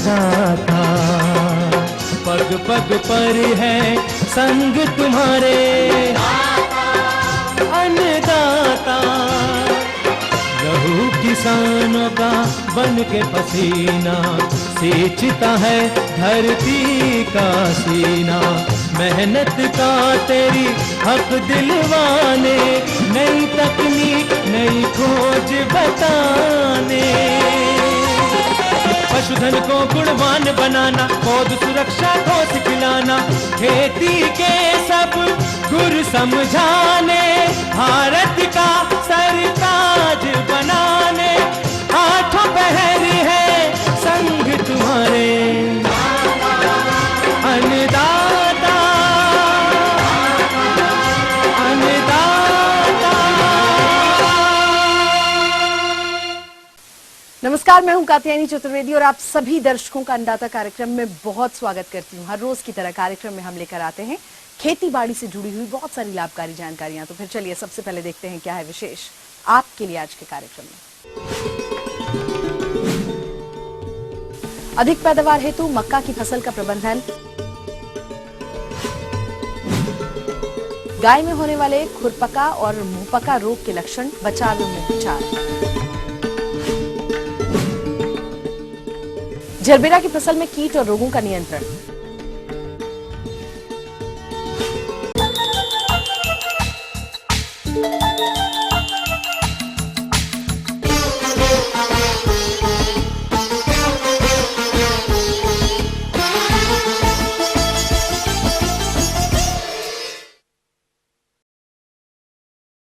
अन्नदाता, पग पग पर है संग तुम्हारे अन्नदाता। लहू किसानों का बन के पसीना सींचता है धरती का सीना। मेहनत का तेरी हक दिलवाने, नई तकनीक नई खोज बताने। पशुधन को गुणवान बनाना, पौध सुरक्षा को सिखलाना, खेती के सब गुर समझाने, भारत का सरताज बनाने। आठों पहर है संग तुम्हारे अन्नदाता, अन्नदाता। नमस्कार, मैं हूं कात्यायनी चतुर्वेदी और आप सभी दर्शकों का अन्नदाता कार्यक्रम में बहुत स्वागत करती हूं। हर रोज की तरह कार्यक्रम में हम लेकर आते हैं खेती बाड़ी से जुड़ी हुई बहुत सारी लाभकारी जानकारियां। तो फिर चलिए सबसे पहले देखते हैं क्या है विशेष आपके लिए आज के कार्यक्रम में। अधिक पैदावार हेतु मक्का की फसल का प्रबंधन, गाय में होने वाले खुरपका और मुंहपका रोग के लक्षण, बचाव एवं उपचार, जरबेरा की फसल में कीट और रोगों का नियंत्रण,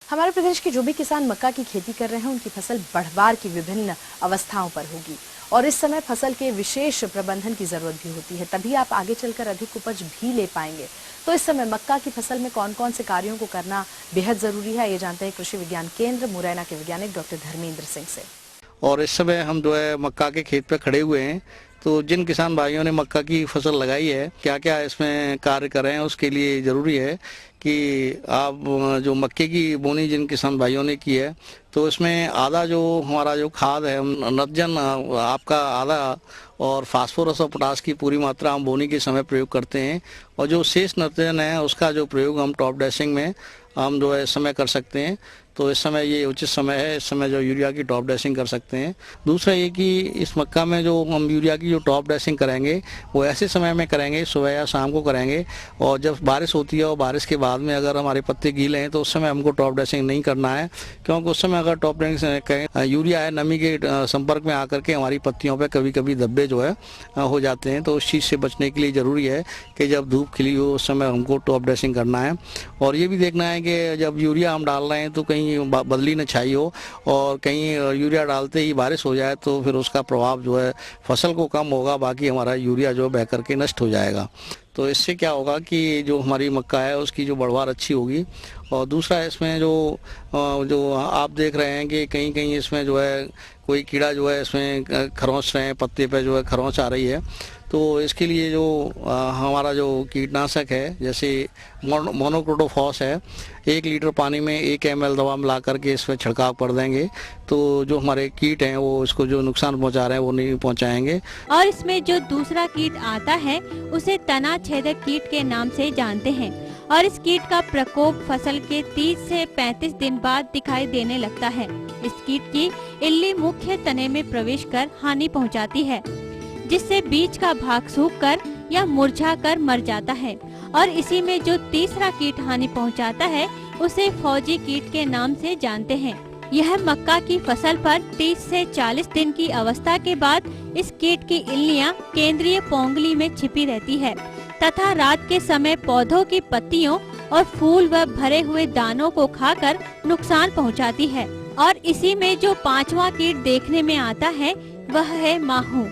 हमारे प्रदेश के जो भी किसान मक्का की खेती कर रहे हैं उनकी फसल बढ़वार की विभिन्न अवस्थाओं पर होगी और इस समय फसल के विशेष प्रबंधन की जरूरत भी होती है, तभी आप आगे चलकर अधिक उपज भी ले पाएंगे। तो इस समय मक्का की फसल में कौन कौन से कार्यों को करना बेहद जरूरी है, ये जानते हैं कृषि विज्ञान केंद्र मुरैना के वैज्ञानिक डॉक्टर धर्मेंद्र सिंह से। और इस समय हम जो है मक्का के खेत पे खड़े हुए हैं, तो जिन किसान भाइयों ने मक्का की फसल लगाई है क्या क्या इसमें कार्य कर रहे हैं उसके लिए ज़रूरी है कि आप जो मक्के की बोनी जिन किसान भाइयों ने की है तो इसमें आधा जो हमारा जो खाद है नत्रजन आपका आधा और फास्फोरस और पोटास की पूरी मात्रा हम बोनी के समय प्रयोग करते हैं और जो शेष नत्रजन है उसका जो प्रयोग हम टॉप ड्रेसिंग में हम जो है इस समय कर सकते हैं। तो इस समय ये उचित समय है, इस समय जो यूरिया की टॉप ड्रेसिंग कर सकते हैं। दूसरा ये कि इस मक्का में जो हम यूरिया की जो टॉप ड्रेसिंग करेंगे वो ऐसे समय में करेंगे, सुबह या शाम को करेंगे और जब बारिश होती है और बारिश के बाद में अगर हमारे पत्ते गीले हैं तो उस समय हमको टॉप ड्रेसिंग नहीं करना है, क्योंकि उस समय अगर टॉप ड्रेसिंग करें यूरिया है नमी के संपर्क में आकर के हमारी पत्तियों पर कभी कभी धब्बे जो है हो जाते हैं। तो उस चीज़ से बचने के लिए ज़रूरी है कि जब धूप खिली हो उस समय हमको टॉप ड्रेसिंग करना है। और ये भी देखना है कि जब यूरिया हम डाल रहे हैं तो कहीं बदली न छाई हो और कहीं यूरिया डालते ही बारिश हो जाए तो फिर उसका प्रभाव जो है फसल को कम होगा, बाकी हमारा यूरिया जो बह करके नष्ट हो जाएगा। तो इससे क्या होगा कि जो हमारी मक्का है उसकी जो बढ़वार अच्छी होगी। और दूसरा इसमें जो आप देख रहे हैं कि कहीं कहीं इसमें जो है कोई कीड़ा जो है इसमें खरोंच रहे हैं, पत्ते पे जो है खरोंच आ रही है, तो इसके लिए जो हमारा जो कीटनाशक है जैसे मोनोक्रोटोफॉस है 1 लीटर पानी में 1 ml दवा मिला करके इसमें छिड़काव कर देंगे तो जो हमारे कीट हैं वो इसको जो नुकसान पहुंचा रहे हैं वो नहीं पहुंचाएंगे। और इसमें जो दूसरा कीट आता है उसे तना छेदक कीट के नाम से जानते हैं और इस कीट का प्रकोप फसल के 30 से 35 दिन बाद दिखाई देने लगता है। इस कीट की इल्ली मुख्य तने में प्रवेश कर हानि पहुंचाती है, जिससे बीज का भाग सूखकर या मुरझाकर मर जाता है। और इसी में जो तीसरा कीट हानि पहुंचाता है उसे फौजी कीट के नाम से जानते हैं। यह मक्का की फसल पर 30 से 40 दिन की अवस्था के बाद इस कीट की इल्लियां केंद्रीय पोंगली में छिपी रहती है तथा रात के समय पौधों की पत्तियों और फूल व भरे हुए दानों को खाकर नुकसान पहुंचाती है। और इसी में जो 5वां कीट देखने में आता है वह है माहू।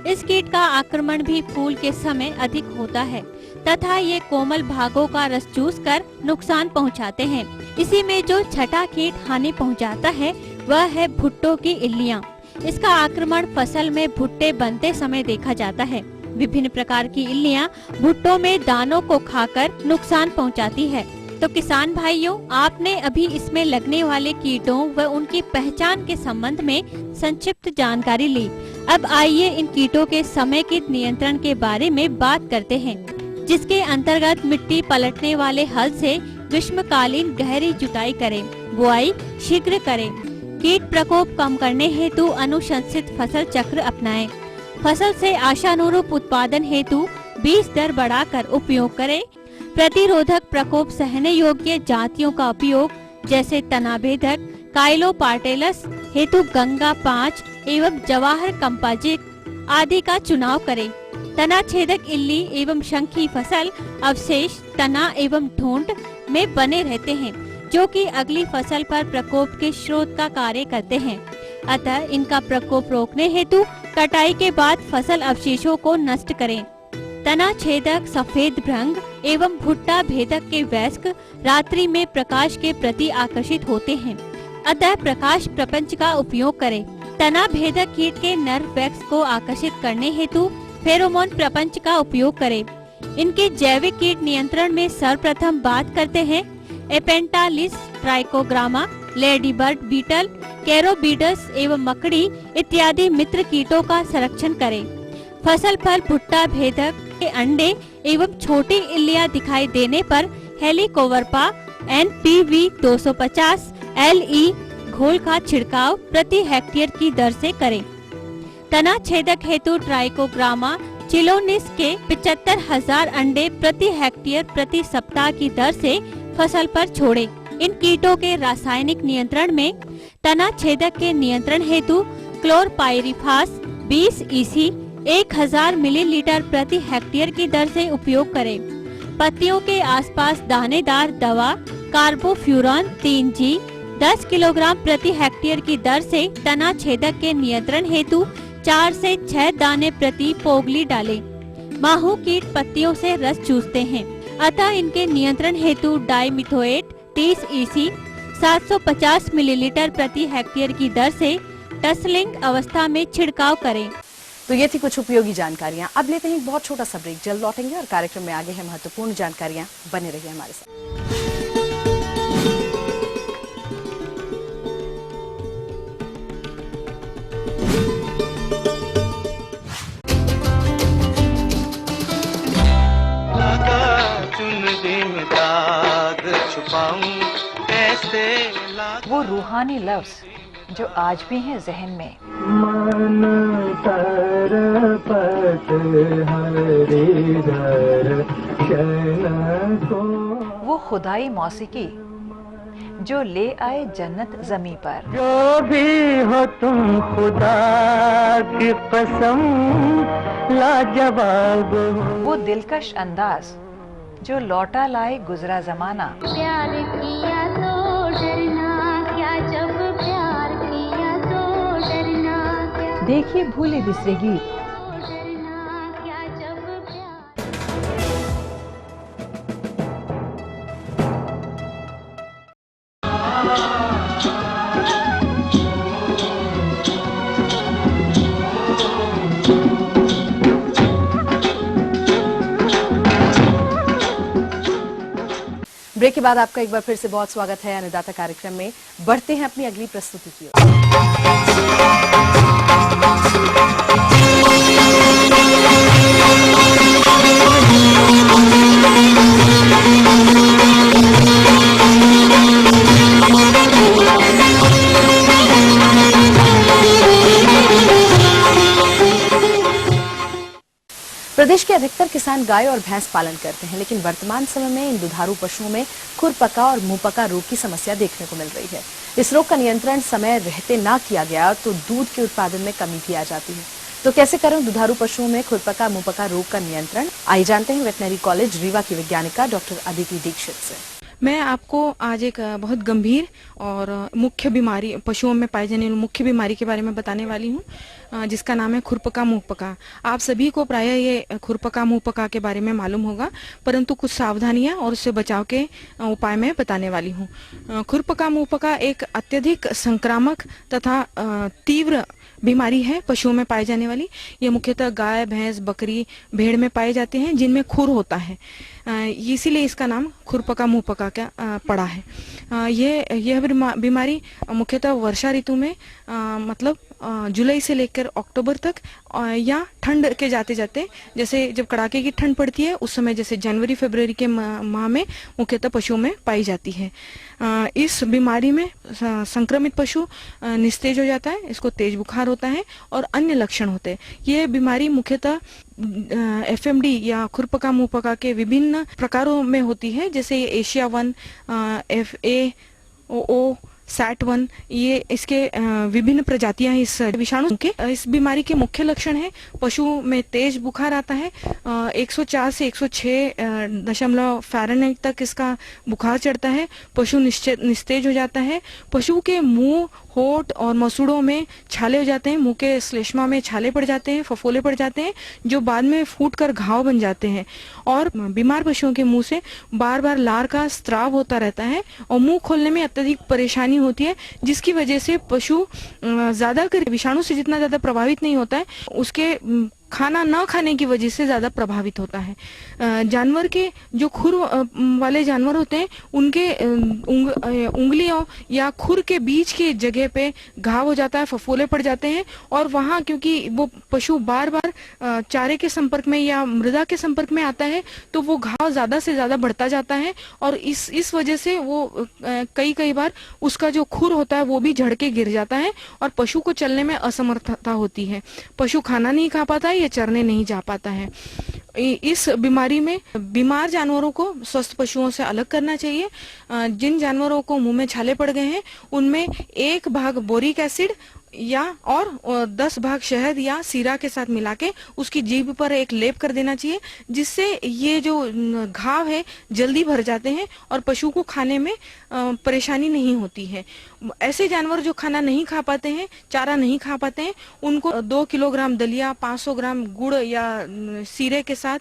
इस कीट का आक्रमण भी फूल के समय अधिक होता है तथा ये कोमल भागों का रस चूस कर नुकसान पहुंचाते हैं। इसी में जो छठा कीट हानि पहुंचाता है वह है भुट्टों की इल्लियां। इसका आक्रमण फसल में भुट्टे बनते समय देखा जाता है। विभिन्न प्रकार की इल्लियां भुट्टों में दानों को खाकर नुकसान पहुंचाती है। तो किसान भाइयों, आपने अभी इसमें लगने वाले कीटों व उनकी पहचान के संबंध में संक्षिप्त जानकारी ली। अब आइए इन कीटों के समेकित नियंत्रण के बारे में बात करते हैं, जिसके अंतर्गत मिट्टी पलटने वाले हल से ग्रीष्मकालीन गहरी जुताई करें, बुआई शीघ्र करें। कीट प्रकोप कम करने हेतु अनुशंसित फसल चक्र अपनाएं। फसल से आशानुरूप उत्पादन हेतु बीज दर बढ़ाकर उपयोग करें। प्रतिरोधक प्रकोप सहने योग्य जातियों का उपयोग जैसे तनाभेदक काइलोपार्टेलस हेतु गंगा 5 एवं जवाहर कंपाजिक आदि का चुनाव करें। तना छेदक इल्ली एवं शंखी फसल अवशेष तना एवं ढूंढ में बने रहते हैं, जो कि अगली फसल पर प्रकोप के स्रोत का कार्य करते हैं। अतः इनका प्रकोप रोकने हेतु कटाई के बाद फसल अवशेषों को नष्ट करें। तना छेदक सफेद भृंग एवं भुट्टा भेदक के वयस्क रात्रि में प्रकाश के प्रति आकर्षित होते हैं, अतः प्रकाश प्रपंच का उपयोग करें। तना भेदक कीट के नर वयस्क को आकर्षित करने हेतु फेरोमोन प्रपंच का उपयोग करें। इनके जैविक कीट नियंत्रण में सर्वप्रथम बात करते हैं एपेंटालिस ट्राइकोग्रामा, लेडीबर्ड बीटल, कैरोबीडस एवं मकड़ी इत्यादि मित्र कीटों का संरक्षण करें। फसल पर भुट्टा भेदक के अंडे एवं छोटी इल्लियां दिखाई देने पर हेलिकोवर्पा NPV 250 LE घोल का छिड़काव प्रति हेक्टेयर की दर से करें। तना छेदक हेतु ट्राइकोग्रामा चिलोनिस के 75,000 अंडे प्रति हेक्टेयर प्रति सप्ताह की दर से फसल पर छोड़ें। इन कीटों के रासायनिक नियंत्रण में तना छेदक के नियंत्रण हेतु क्लोरपाइरिफास 20 EC 1000 मिलीलीटर प्रति हेक्टेयर की दर से उपयोग करें। पत्तियों के आसपास दानेदार दवा कार्बोफ्यूरॉन 3G 10 किलोग्राम प्रति हेक्टेयर की दर से तना छेदक के नियंत्रण हेतु 4 से 6 दाने प्रति पोगली डालें। माहू कीट पत्तियों से रस चूसते हैं, अतः इनके नियंत्रण हेतु डाइमिथोएट 30 EC 750 मिलीलीटर प्रति हेक्टेयर की दर से टसलिंग अवस्था में छिड़काव करें। तो ये थी कुछ उपयोगी जानकारियां। अब लेते हैं एक बहुत छोटा सा ब्रेक, जल्द लौटेंगे और कार्यक्रम में आगे है महत्वपूर्ण जानकारियां। बने रहिए हमारे साथ। वो रूहानी लफ्ज जो आज भी हैं जहन में, वो खुदाई मौसीकी जो ले आए जन्नत जमी पर। जो भी हो तुम खुदा की कसम लाजवाब हो। वो दिलकश अंदाज जो लौटा लाए गुजरा जमाना। प्यार किया तो डरना क्या, जब प्यार किया तो डरना क्या, देखिए भूले बिसरे गीत, डरना क्या जब प्यार। ब्रेक के बाद आपका एक बार फिर से बहुत स्वागत है अन्नदाता कार्यक्रम में। बढ़ते हैं अपनी अगली प्रस्तुति की ओर। प्रदेश के अधिकतर किसान गाय और भैंस पालन करते हैं, लेकिन वर्तमान समय में इन दुधारू पशुओं में खुरपका और मुंहपका रोग की समस्या देखने को मिल रही है। इस रोग का नियंत्रण समय रहते ना किया गया तो दूध के उत्पादन में कमी भी आ जाती है। तो कैसे करें दुधारू पशुओं में खुरपका मुंहपका रोग का नियंत्रण? आइए जानते हैं वेटनरी कॉलेज रीवा की वैज्ञानिका डॉक्टर अदिति दीक्षित से। मैं आपको आज एक बहुत गंभीर और मुख्य बीमारी, पशुओं में पाई जाने वाली मुख्य बीमारी के बारे में बताने वाली हूँ, जिसका नाम है खुरपका मुंहपका। आप सभी को प्रायः ये खुरपका मुंहपका के बारे में मालूम होगा, परंतु कुछ सावधानियां और उससे बचाव के उपाय मैं बताने वाली हूँ। खुरपका मुंहपका एक अत्यधिक संक्रामक तथा तीव्र बीमारी है पशुओं में पाई जाने वाली। ये मुख्यतः गाय, भैंस, बकरी, भेड़ में पाए जाते हैं, जिनमें खुर होता है। इसीलिए इसका नाम खुरपका मुंहपका का पड़ा है। यह बीमारी मुख्यतः वर्षा ऋतु में मतलब जुलाई से लेकर अक्टूबर तक या ठंड के जाते जाते, जैसे जब कड़ाके की ठंड पड़ती है उस समय, जैसे जनवरी फरवरी के माह में मुख्यतः पशुओं में पाई जाती है। इस बीमारी में संक्रमित पशु निस्तेज हो जाता है, इसको तेज बुखार होता है और अन्य लक्षण होते हैं। ये बीमारी मुख्यतः FMD या खुरपका मुंहपका के विभिन्न प्रकारों में होती है, जैसे ये एशिया 1, FAOO, SAT1, ये इसके विभिन्न प्रजातियां हैं इस विषाणु के। इस बीमारी के मुख्य लक्षण है पशु में तेज बुखार आता है, 104 से 106 फ़ारेनहाइट तक इसका बुखार चढ़ता है, पशु निस्तेज हो जाता है, पशु के मुंह, होठ और मसूड़ों में छाले हो जाते हैं, मुंह के श्लेष्मा में छाले पड़ जाते हैं, फफोले पड़ जाते हैं जो बाद में फूटकर घाव बन जाते हैं, और बीमार पशुओं के मुंह से बार बार लार का स्त्राव होता रहता है और मुंह खोलने में अत्यधिक परेशानी होती है, जिसकी वजह से पशु ज्यादातर विषाणु से जितना ज्यादा प्रभावित नहीं होता है, उसके खाना न खाने की वजह से ज्यादा प्रभावित होता है। जानवर के जो खुर वाले जानवर होते हैं उनके उंगलियों या खुर के बीच की जगह पे घाव हो जाता है, फफोले पड़ जाते हैं, और वहां क्योंकि वो पशु बार बार चारे के संपर्क में या मृदा के संपर्क में आता है तो वो घाव ज्यादा से ज्यादा बढ़ता जाता है, और इस वजह से वो कई बार उसका जो खुर होता है वो भी झड़ के गिर जाता है और पशु को चलने में असमर्थता होती है। पशु खाना नहीं खा पाता है, ये चरने नहीं जा पाता है। इस बीमारी में बीमार जानवरों को स्वस्थ पशुओं से अलग करना चाहिए। जिन जानवरों को मुंह में छाले पड़ गए हैं उनमें 1 भाग बोरिक एसिड या और 10 भाग शहद या सीरा के साथ मिला के उसकी जीभ पर एक लेप कर देना चाहिए, जिससे ये जो घाव है जल्दी भर जाते हैं और पशु को खाने में परेशानी नहीं होती है। ऐसे जानवर जो खाना नहीं खा पाते हैं, चारा नहीं खा पाते हैं, उनको 2 किलोग्राम दलिया, 500 ग्राम गुड़ या सीरे के साथ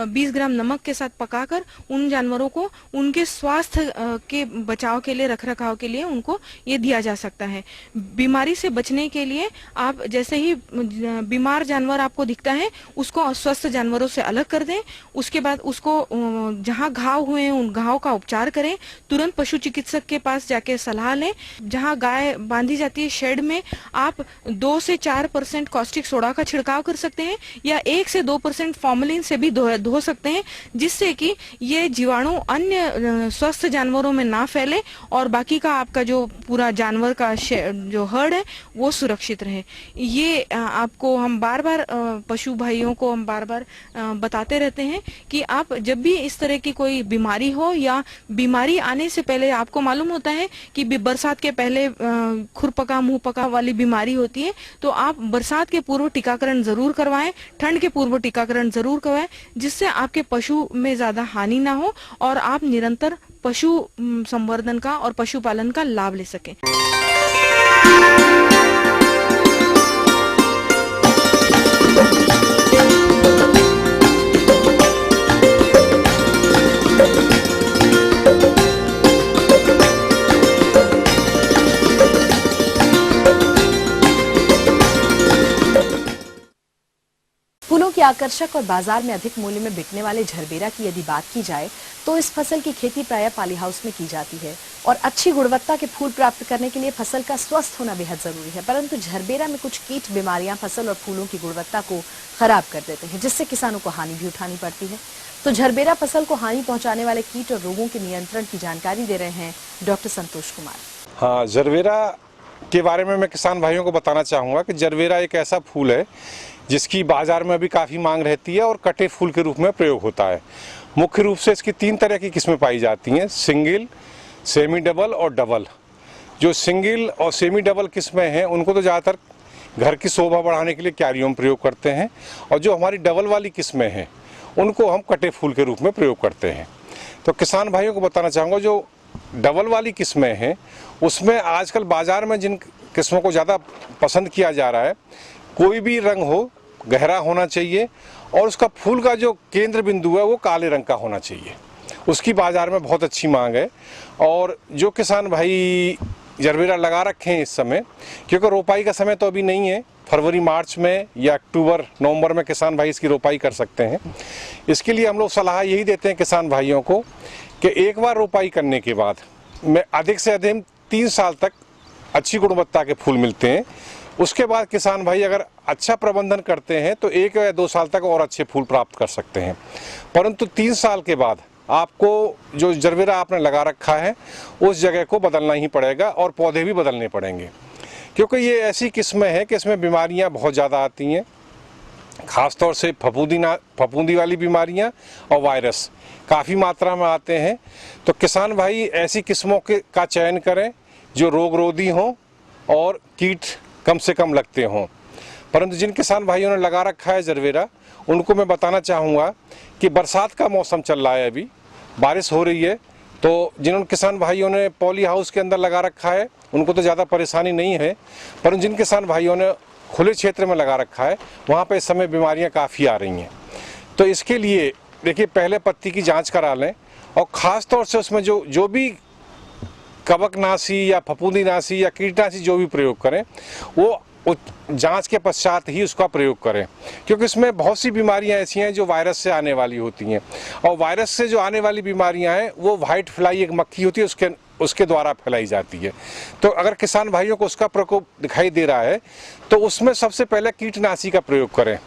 20 ग्राम नमक के साथ पकाकर उन जानवरों को उनके स्वास्थ्य के बचाव के लिए, रख रखाव के लिए उनको ये दिया जा सकता है। बीमारी से बचने के लिए आप जैसे ही बीमार जानवर आपको दिखता है उसको अस्वस्थ जानवरों से अलग कर दें। उसके बाद उसको जहां घाव हुए हैं उन घाव का उपचार करें, तुरंत पशु चिकित्सक के पास जाके सलाह लें। जहां गाय बांधी जाती है शेड में आप 2 से 4% कॉस्टिक सोडा का छिड़काव कर सकते हैं या 1 से 2% फॉर्मेलिन से भी धो सकते हैं, जिससे कि ये जीवाणु अन्य स्वस्थ जानवरों में ना फैले और बाकी का आपका जो पूरा जानवर का जो हर्ड है वो सुरक्षित रहे। ये आपको हम बार बार पशु भाइयों को हम बार बार बताते रहते हैं कि आप जब भी इस तरह की कोई बीमारी हो या बीमारी आने से पहले आपको मालूम होता है कि बरसात के पहले खुरपका मुंहपका वाली बीमारी होती है, तो आप बरसात के पूर्व टीकाकरण जरूर करवाएं, ठंड के पूर्व टीकाकरण जरूर करवाएं, जिससे आपके पशु में ज्यादा हानि ना हो और आप निरंतर पशु संवर्धन का और पशुपालन का लाभ ले सकें। फूलों की आकर्षक और बाजार में अधिक मूल्य में बिकने वाले झरबेरा की यदि बात की जाए तो इस फसल की खेती प्रायः पॉली हाउस में की जाती है और अच्छी गुणवत्ता के फूल प्राप्त करने के लिए फसल का स्वस्थ होना बेहद जरूरी है। परंतु झरबेरा में कुछ कीट बीमारियां फसल और फूलों की गुणवत्ता को खराब कर देते हैं, जिससे किसानों को हानि भी उठानी पड़ती है। तो झरबेरा फसल को हानि पहुंचाने वाले कीट और रोगों के नियंत्रण की जानकारी दे रहे हैं डॉक्टर संतोष कुमार। हाँ, झरबेरा के बारे में मैं किसान भाइयों को बताना चाहूँगा कि झरबेरा एक ऐसा फूल है जिसकी बाजार में भी काफ़ी मांग रहती है और कटे फूल के रूप में प्रयोग होता है। मुख्य रूप से इसकी 3 तरह की किस्में पाई जाती हैं, सिंगल, सेमी डबल और डबल। जो सिंगल और सेमी डबल किस्में हैं उनको तो ज़्यादातर घर की शोभा बढ़ाने के लिए क्यारियों में प्रयोग करते हैं, और जो हमारी डबल वाली किस्में हैं उनको हम कटे फूल के रूप में प्रयोग करते हैं। तो किसान भाइयों को बताना चाहूँगा, जो डबल वाली किस्में हैं उसमें आजकल बाज़ार में जिन किस्मों को ज़्यादा पसंद किया जा रहा है, कोई भी रंग हो, गहरा होना चाहिए और उसका फूल का जो केंद्र बिंदु है वो काले रंग का होना चाहिए। उसकी बाज़ार में बहुत अच्छी मांग है। और जो किसान भाई जरबेरा लगा रखे हैं इस समय, क्योंकि रोपाई का समय तो अभी नहीं है। फरवरी मार्च में या अक्टूबर नवंबर में किसान भाई इसकी रोपाई कर सकते हैं। इसके लिए हम लोग सलाह यही देते हैं किसान भाइयों को कि एक बार रोपाई करने के बाद में अधिक से अधिक 3 साल तक अच्छी गुणवत्ता के फूल मिलते हैं। उसके बाद किसान भाई अगर अच्छा प्रबंधन करते हैं तो 1 या 2 साल तक और अच्छे फूल प्राप्त कर सकते हैं। परंतु 3 साल के बाद आपको जो जरबेरा आपने लगा रखा है उस जगह को बदलना ही पड़ेगा और पौधे भी बदलने पड़ेंगे, क्योंकि ये ऐसी किस्में हैं कि इसमें बीमारियां बहुत ज़्यादा आती हैं, ख़ासतौर से फफूंदी वाली बीमारियां और वायरस काफ़ी मात्रा में आते हैं। तो किसान भाई ऐसी किस्मों का चयन करें जो रोगरोधी हों और कीट कम से कम लगते हों। परंतु जिन किसान भाइयों ने लगा रखा है जरबेरा, उनको मैं बताना चाहूँगा कि बरसात का मौसम चल रहा है, अभी बारिश हो रही है, तो जिन किसान भाइयों ने पॉली हाउस के अंदर लगा रखा है उनको तो ज़्यादा परेशानी नहीं है, परंतु जिन किसान भाइयों ने खुले क्षेत्र में लगा रखा है वहाँ पर इस समय बीमारियाँ काफ़ी आ रही हैं। तो इसके लिए देखिए, पहले पत्ती की जांच करा लें और ख़ास तौर से उसमें जो भी कवकनाशी या फफूंदीनाशी या कीटनाशी जो भी प्रयोग करें वो जांच के पश्चात ही उसका प्रयोग करें, क्योंकि इसमें बहुत सी बीमारियां ऐसी हैं जो वायरस से आने वाली होती हैं। और वायरस से जो आने वाली बीमारियां हैं वो वाइट फ्लाई एक मक्खी होती है, उसके द्वारा फैलाई जाती है। तो अगर किसान भाइयों को उसका प्रकोप दिखाई दे रहा है तो उसमें सबसे पहले कीटनाशी का प्रयोग करें।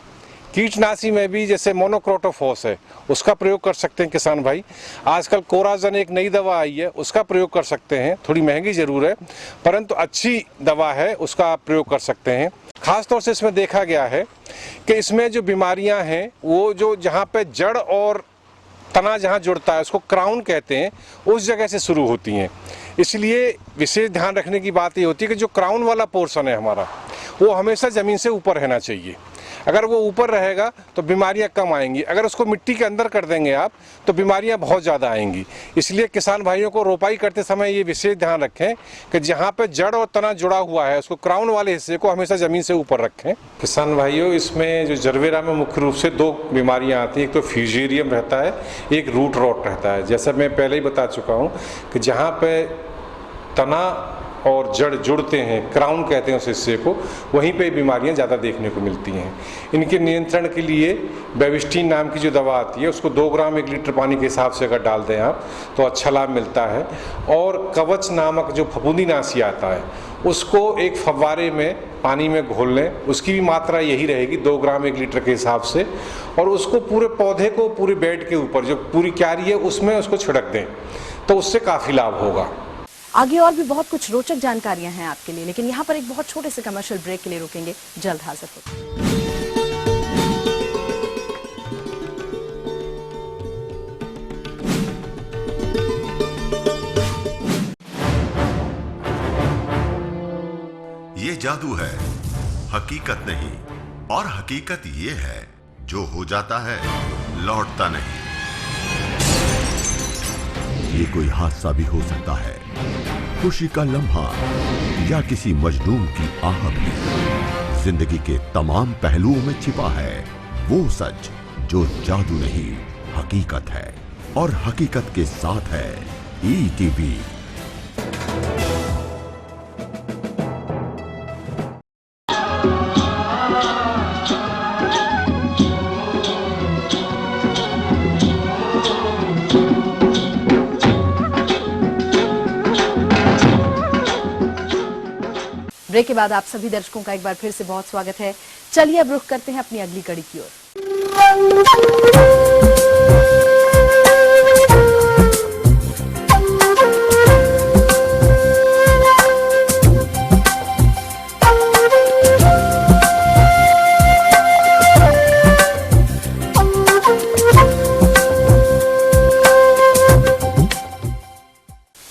कीटनाशी में भी जैसे मोनोक्रोटोफॉस है उसका प्रयोग कर सकते हैं किसान भाई। आजकल कोराजन एक नई दवा आई है, उसका प्रयोग कर सकते हैं, थोड़ी महंगी ज़रूर है परंतु अच्छी दवा है, उसका आप प्रयोग कर सकते हैं। ख़ास तौर से इसमें देखा गया है कि इसमें जो बीमारियां हैं वो जो जहाँ पे जड़ और तना जहाँ जुड़ता है उसको क्राउन कहते हैं, उस जगह से शुरू होती हैं। इसलिए विशेष ध्यान रखने की बात ये होती है कि जो क्राउन वाला पोर्शन है हमारा वो हमेशा ज़मीन से ऊपर रहना चाहिए। अगर वो ऊपर रहेगा तो बीमारियां कम आएंगी, अगर उसको मिट्टी के अंदर कर देंगे आप तो बीमारियां बहुत ज़्यादा आएंगी। इसलिए किसान भाइयों को रोपाई करते समय ये विशेष ध्यान रखें कि जहाँ पे जड़ और तना जुड़ा हुआ है उसको क्राउन वाले हिस्से को हमेशा ज़मीन से ऊपर रखें। किसान भाइयों, इसमें जो जरबेरा में मुख्य रूप से 2 बीमारियाँ आती हैं। एक तो फ्यूजेरियम रहता है, एक रूट रॉट रहता है। जैसा मैं पहले ही बता चुका हूँ कि जहाँ पे तना और जड़ जुड़ते हैं, क्राउन कहते हैं उस हिस्से को, वहीं पे बीमारियां ज़्यादा देखने को मिलती हैं। इनके नियंत्रण के लिए बेविस्टीन नाम की जो दवा आती है उसको 2 ग्राम 1 लीटर पानी के हिसाब से अगर डाल दें आप तो अच्छा लाभ मिलता है। और कवच नामक जो फफूंदीनाशी आता है उसको एक फव्वारे में पानी में घोल लें, उसकी भी मात्रा यही रहेगी 2 ग्राम 1 लीटर के हिसाब से, और उसको पूरे पौधे को पूरे बेड के ऊपर जो पूरी क्यारी है उसमें उसको छिड़क दें तो उससे काफ़ी लाभ होगा। आगे और भी बहुत कुछ रोचक जानकारियां हैं आपके लिए, लेकिन यहाँ पर एक बहुत छोटे से कमर्शियल ब्रेक के लिए रुकेंगे, जल्द हाजिर होंगे। ये जादू है, हकीकत नहीं, और हकीकत ये है जो हो जाता है लौटता नहीं। ये कोई हादसा भी हो सकता है, खुशी का लम्हा या किसी मजलूम की आह भी। जिंदगी के तमाम पहलुओं में छिपा है वो सच जो जादू नहीं हकीकत है, और हकीकत के साथ है ETV। ब्रेक के बाद आप सभी दर्शकों का एक बार फिर से बहुत स्वागत है। चलिए अब रुख करते हैं अपनी अगली कड़ी की ओर।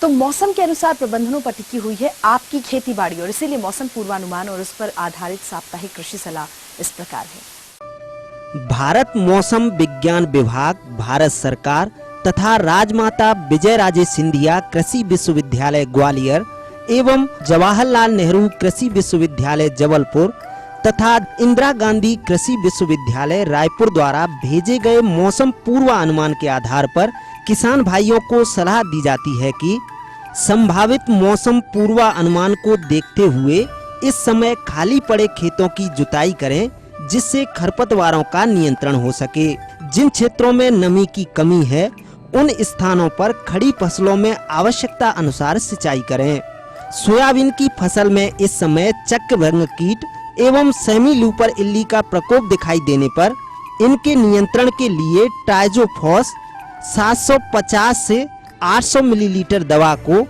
तो मौसम के अनुसार प्रबंधनों पर टिकी हुई है आपकी खेती बाड़ी, और इसीलिए मौसम पूर्वानुमान और उस पर आधारित साप्ताहिक कृषि सलाह इस प्रकार है। भारत मौसम विज्ञान विभाग, भारत सरकार तथा राजमाता विजयराजे सिंधिया कृषि विश्वविद्यालय ग्वालियर एवं जवाहरलाल नेहरू कृषि विश्वविद्यालय जबलपुर तथा इंदिरा गांधी कृषि विश्वविद्यालय रायपुर द्वारा भेजे गए मौसम पूर्वानुमान के आधार पर किसान भाइयों को सलाह दी जाती है कि संभावित मौसम पूर्वानुमान को देखते हुए इस समय खाली पड़े खेतों की जुताई करें, जिससे खरपतवारों का नियंत्रण हो सके। जिन क्षेत्रों में नमी की कमी है उन स्थानों पर खड़ी फसलों में आवश्यकता अनुसार सिंचाई करें। सोयाबीन की फसल में इस समय चक्रभंग कीट एवं सेमी लूपर इल्ली का प्रकोप दिखाई देने पर इनके नियंत्रण के लिए ट्राइजोफॉस 750 से 800 मिलीलीटर दवा को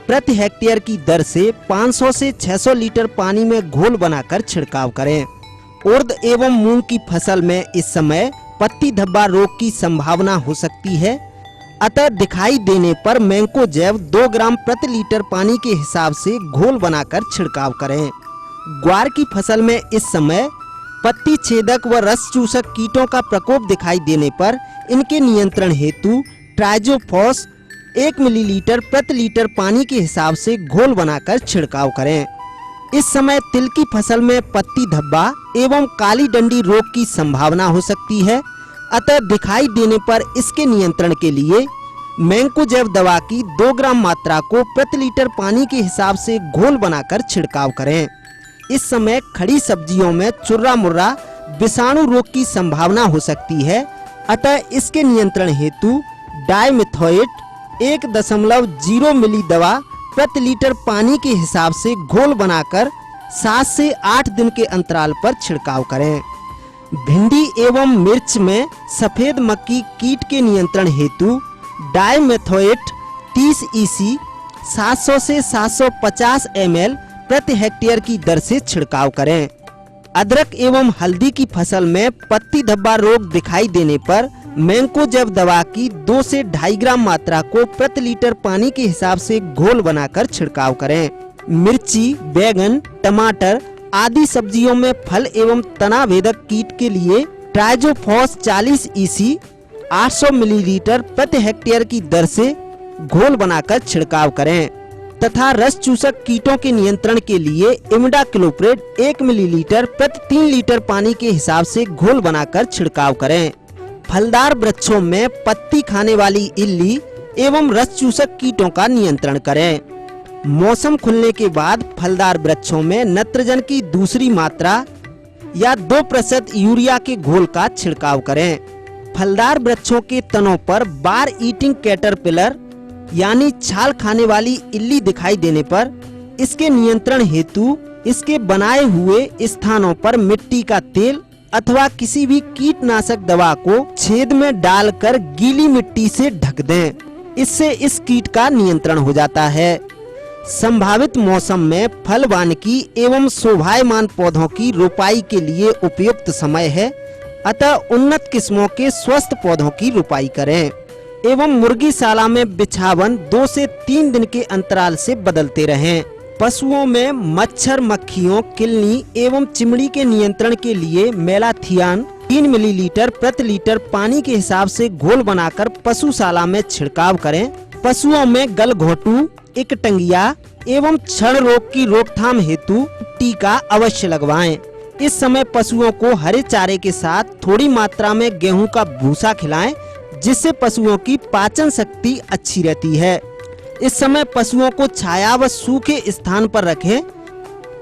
प्रति हेक्टेयर की दर से 500 से 600 लीटर पानी में घोल बनाकर छिड़काव करें। उर्द एवं मूंग की फसल में इस समय पत्ती धब्बा रोग की संभावना हो सकती है, अतः दिखाई देने पर मैंकोजेब 2 ग्राम प्रति लीटर पानी के हिसाब से घोल बनाकर छिड़काव करें। ग्वार की फसल में इस समय पत्ती छेदक व रस चूसक कीटों का प्रकोप दिखाई देने पर इनके नियंत्रण हेतु ट्राइजोफॉस 1 मिलीलीटर प्रति लीटर पानी के हिसाब से घोल बनाकर छिड़काव करें। इस समय तिल की फसल में पत्ती धब्बा एवं काली डंडी रोग की संभावना हो सकती है, अतः दिखाई देने पर इसके नियंत्रण के लिए मैंकोजेब दवा की 2 ग्राम मात्रा को प्रति लीटर पानी के हिसाब से घोल बनाकर छिड़काव करें। इस समय खड़ी सब्जियों में चुर्रा मुर्रा विषाणु रोग की संभावना हो सकती है, अतः इसके नियंत्रण हेतु डाइमिथोएट 1.0 मिली दवा प्रति लीटर पानी के हिसाब से घोल बनाकर 7 से 8 दिन के अंतराल पर छिड़काव करें। भिंडी एवं मिर्च में सफेद मक्खी कीट के नियंत्रण हेतु डाइमेथोएट 30 EC 700 से 750 ml प्रति हेक्टेयर की दर से छिड़काव करें। अदरक एवं हल्दी की फसल में पत्ती धब्बा रोग दिखाई देने पर मैंकोजेब दवा की 2 से 2.5 ग्राम मात्रा को प्रति लीटर पानी के हिसाब से घोल बनाकर छिड़काव करें। मिर्ची, बैगन, टमाटर आदि सब्जियों में फल एवं तना भेदक कीट के लिए ट्राइजोफॉस 40 EC 800 मिलीलीटर प्रति हेक्टेयर की दर से घोल बनाकर छिड़काव करें तथा रस चूसक कीटों के नियंत्रण के लिए इमिडाक्लोप्रिड 1 मिलीलीटर प्रति 3 लीटर पानी के हिसाब से घोल बनाकर छिड़काव करें। फलदार वृक्षों में पत्ती खाने वाली इल्ली एवं रस चूसक कीटों का नियंत्रण करें। मौसम खुलने के बाद फलदार वृक्षों में नत्रजन की दूसरी मात्रा या 2% यूरिया के घोल का छिड़काव करें। फलदार वृक्षों के तनों पर बार ईटिंग कैटरपिलर यानी छाल खाने वाली इल्ली दिखाई देने पर इसके नियंत्रण हेतु इसके बनाए हुए स्थानों पर मिट्टी का तेल अथवा किसी भी कीटनाशक दवा को छेद में डालकर गीली मिट्टी से ढक दें। इससे इस कीट का नियंत्रण हो जाता है। संभावित मौसम में फल वानिकी एवं शोभायमान पौधों की रोपाई के लिए उपयुक्त समय है, अतः उन्नत किस्मों के स्वस्थ पौधों की रोपाई करें एवं मुर्गीशाला में बिछावन 2 से 3 दिन के अंतराल से बदलते रहें। पशुओं में मच्छर, मक्खियों, किलनी एवं चिमड़ी के नियंत्रण के लिए मेलाथियान 3 मिलीलीटर प्रति लीटर पानी के हिसाब से घोल बनाकर पशुशाला में छिड़काव करें। पशुओं में गलघोटू, एकटंगिया एवं क्षण रोग की रोकथाम हेतु टीका अवश्य लगवाएं। इस समय पशुओं को हरे चारे के साथ थोड़ी मात्रा में गेहूं का भूसा खिलाएं, जिससे पशुओं की पाचन शक्ति अच्छी रहती है। इस समय पशुओं को छाया व सूखे स्थान पर रखें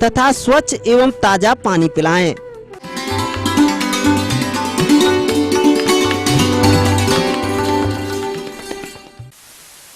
तथा स्वच्छ एवं ताजा पानी पिलाएं।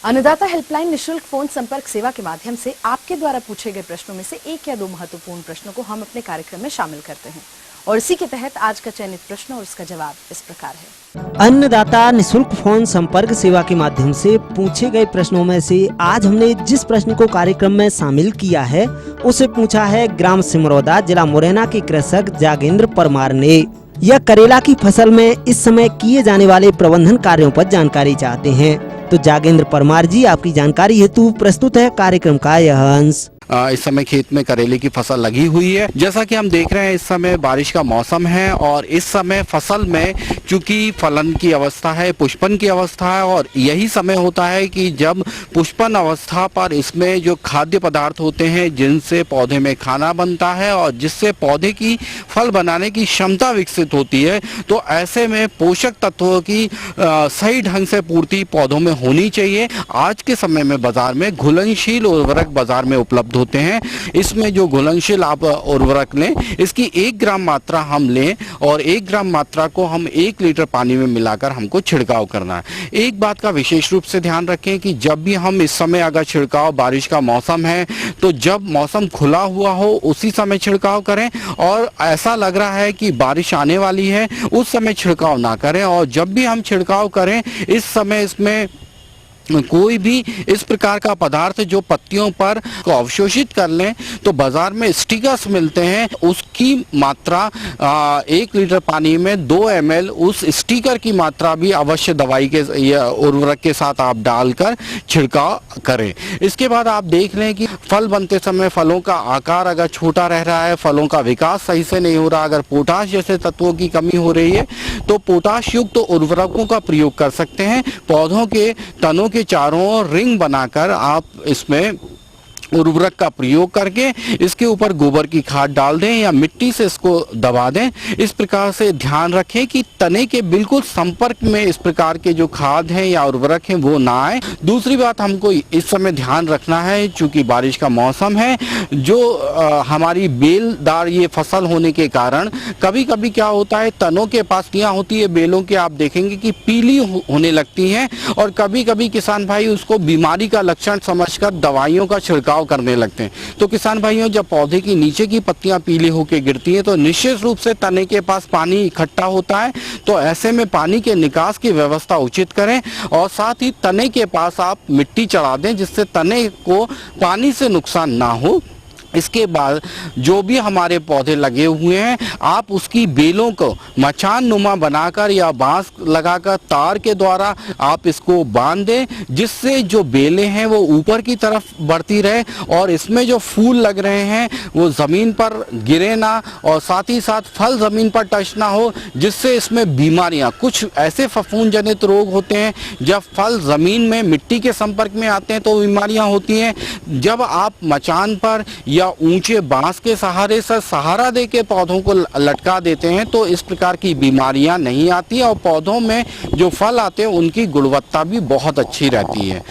अन्नदाता हेल्पलाइन निशुल्क फोन संपर्क सेवा के माध्यम से आपके द्वारा पूछे गए प्रश्नों में से 1 या 2 महत्वपूर्ण प्रश्नों को हम अपने कार्यक्रम में शामिल करते हैं और इसी के तहत आज का चयनित प्रश्न और उसका जवाब इस प्रकार है। अन्नदाता निशुल्क फोन संपर्क सेवा के माध्यम से पूछे गए प्रश्नों में से आज हमने जिस प्रश्न को कार्यक्रम में शामिल किया है उसे पूछा है ग्राम सिमरौदा, जिला मुरैना के कृषक जागेंद्र परमार ने। यह करेला की फसल में इस समय किए जाने वाले प्रबंधन कार्यों पर जानकारी चाहते हैं। तो जागेंद्र परमार जी, आपकी जानकारी हेतु प्रस्तुत है कार्यक्रम का यह अंश। इस समय खेत में करेले की फसल लगी हुई है। जैसा कि हम देख रहे हैं इस समय बारिश का मौसम है और इस समय फसल में चूंकि फलन की अवस्था है, पुष्पन की अवस्था है और यही समय होता है कि जब पुष्पन अवस्था पर इसमें जो खाद्य पदार्थ होते हैं जिनसे पौधे में खाना बनता है और जिससे पौधे की फल बनाने की क्षमता विकसित होती है, तो ऐसे में पोषक तत्वों की सही ढंग से पूर्ति पौधों में होनी चाहिए। आज के समय में बाजार में घुलनशील उर्वरक बाजार में उपलब्ध होते हैं। इसमें जो घुलनशील आप उर्वरक लें, इसकी 1 ग्राम मात्रा हम लें और 1 ग्राम मात्रा को हम 1 लीटर पानी में मिलाकर हमको छिड़काव करना है। एक बात का विशेष रूप से ध्यान रखें कि जब भी हम इस समय अगर छिड़काव, बारिश का मौसम है तो जब मौसम खुला हुआ हो उसी समय छिड़काव करें और ऐसा लग रहा है कि बारिश आने वाली है उस समय छिड़काव ना करें। और जब भी हम छिड़काव करें इस समय इसमें कोई भी इस प्रकार का पदार्थ जो पत्तियों पर को अवशोषित कर लें तो बाजार में स्टिकर्स मिलते हैं, उसकी मात्रा 1 लीटर पानी में 2 ml उस स्टिकर की मात्रा भी अवश्य दवाई के उर्वरक के साथ आप डालकर छिड़काव करें। इसके बाद आप देख लें कि फल बनते समय फलों का आकार अगर छोटा रह रहा है, फलों का विकास सही से नहीं हो रहा, अगर पोटाश जैसे तत्वों की कमी हो रही है तो पोटाश युक्त उर्वरकों का प्रयोग कर सकते हैं। पौधों के तनों के चारों ओर रिंग बनाकर आप इसमें उर्वरक का प्रयोग करके इसके ऊपर गोबर की खाद डाल दें या मिट्टी से इसको दबा दें। इस प्रकार से ध्यान रखें कि तने के बिल्कुल संपर्क में इस प्रकार के जो खाद हैं या उर्वरक हैं वो ना आए। दूसरी बात हमको इस समय ध्यान रखना है, चूंकि बारिश का मौसम है, जो हमारी बेलदार ये फसल होने के कारण कभी कभी क्या होता है तनों के पत्तियां होती है बेलों के, आप देखेंगे कि पीली होने लगती हैं और कभी कभी किसान भाई उसको बीमारी का लक्षण समझकर दवाइयों का छिड़काव करने लगते हैं। तो किसान भाइयों, जब पौधे की नीचे की पत्तियां पीली होकर गिरती हैं तो निश्चित रूप से तने के पास पानी इकट्ठा होता है, तो ऐसे में पानी के निकास की व्यवस्था उचित करें और साथ ही तने के पास आप मिट्टी चढ़ा दें जिससे तने को पानी से नुकसान ना हो। इसके बाद जो भी हमारे पौधे लगे हुए हैं आप उसकी बेलों को मचान नुमा बनाकर या बांस लगाकर तार के द्वारा आप इसको बांध दें, जिससे जो बेलें हैं वो ऊपर की तरफ बढ़ती रहे और इसमें जो फूल लग रहे हैं वो ज़मीन पर गिरे ना और साथ ही साथ फल ज़मीन पर टच ना हो, जिससे इसमें बीमारियां, कुछ ऐसे फफूंद जनित रोग होते हैं जब फल ज़मीन में मिट्टी के संपर्क में आते हैं तो बीमारियां होती हैं। जब आप मचान पर या ऊंचे बांस के सहारे से सहारा देके पौधों को लटका देते हैं तो इस प्रकार की बीमारियां नहीं आती और पौधों में जो फल आते हैं उनकी गुणवत्ता भी बहुत अच्छी रहती है।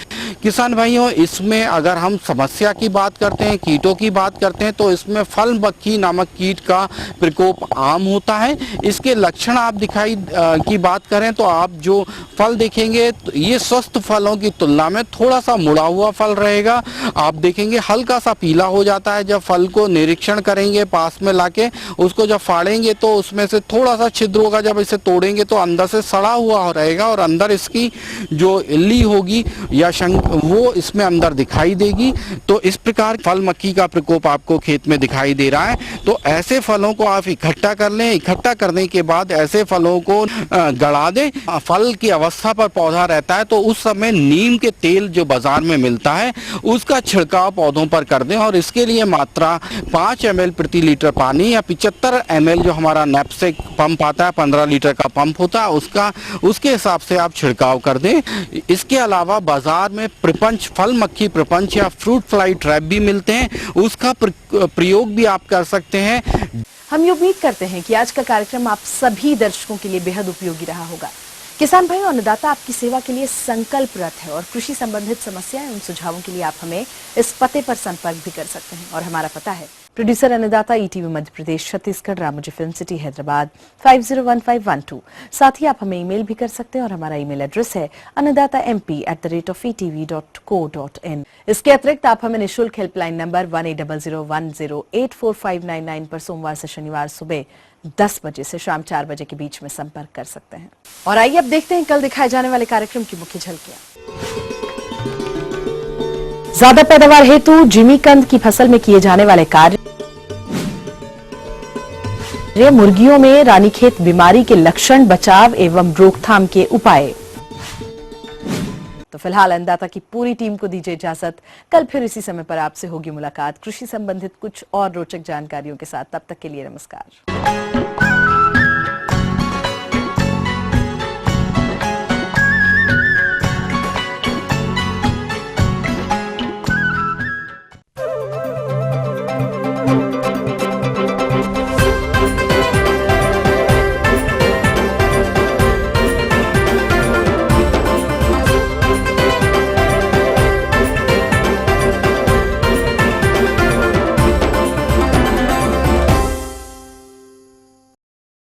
किसान भाइयों, इसमें अगर हम समस्या की बात करते हैं, कीटों की बात करते हैं तो इसमें फल मक्खी नामक कीट का प्रकोप आम होता है। इसके लक्षण आप दिखाई की बात करें तो आप जो फल देखेंगे तो ये स्वस्थ फलों की तुलना में थोड़ा सा मुड़ा हुआ फल रहेगा। आप देखेंगे हल्का सा पीला हो जाता है। जब फल को निरीक्षण करेंगे पास में लाके उसको जब फाड़ेंगे तो उसमें से थोड़ा सा छिद्र होगा, जब इसे तोड़ेंगे तो अंदर से सड़ा हुआ रहेगा और अंदर इसकी जो इल्ली होगी या वो इसमें अंदर दिखाई देगी। तो इस प्रकार फल मक्खी का प्रकोप आपको खेत में दिखाई दे रहा है। तो ऐसे फलों को आप इकट्ठा कर लें। इकट्ठा करने के बाद ऐसे फलों को गड़ा दें। फल की अवस्था पर पौधा रहता है तो उस समय नीम के तेल जो बाजार में मिलता है उसका छिड़काव पौधों पर कर दें और इसके लिए मात्रा 5 ml प्रति लीटर पानी या 75 ml जो हमारा नैपसेक पंप आता है 15 लीटर का पंप होता है उसके हिसाब से आप छिड़काव कर दें। इसके अलावा बाजार में प्रपंच, फल मक्खी प्रपंच या फ्रूट फ्लाई ट्रैप भी मिलते हैं, उसका प्रयोग भी आप कर सकते हैं। हम ये उम्मीद करते हैं कि आज का कार्यक्रम आप सभी दर्शकों के लिए बेहद उपयोगी रहा होगा। किसान भाई और अन्नदाता आपकी सेवा के लिए संकल्परत है और कृषि संबंधित समस्याएं उन सुझावों के लिए आप हमें इस पते पर संपर्क भी कर सकते हैं और हमारा पता है प्रोड्यूसर अन्नदाता, ETV Madhya Pradesh, Chhattisgarh, Ramoji film city, Hyderabad 501512। साथ ही आप हमें ईमेल भी कर सकते हैं और हमारा ईमेल एड्रेस है annadatamp@etv.co.in। इसके अतिरिक्त आप हमें निःशुल्क हेल्पलाइन नंबर 180010845999 पर सोमवार से शनिवार सुबह 10 बजे से शाम 4 बजे के बीच में संपर्क कर सकते हैं। और आइए अब देखते हैं कल दिखाए जाने वाले कार्यक्रम की मुख्य झलकियां। ज्यादा पैदावार हेतु जिमीकंद की फसल में किए जाने वाले कार्य, मुर्गियों में रानीखेत बीमारी के लक्षण, बचाव एवं रोकथाम के उपाय। तो फिलहाल अन्नदाता की पूरी टीम को दीजिए इजाजत। कल फिर इसी समय पर आपसे होगी मुलाकात कृषि संबंधित कुछ और रोचक जानकारियों के साथ। तब तक के लिए नमस्कार।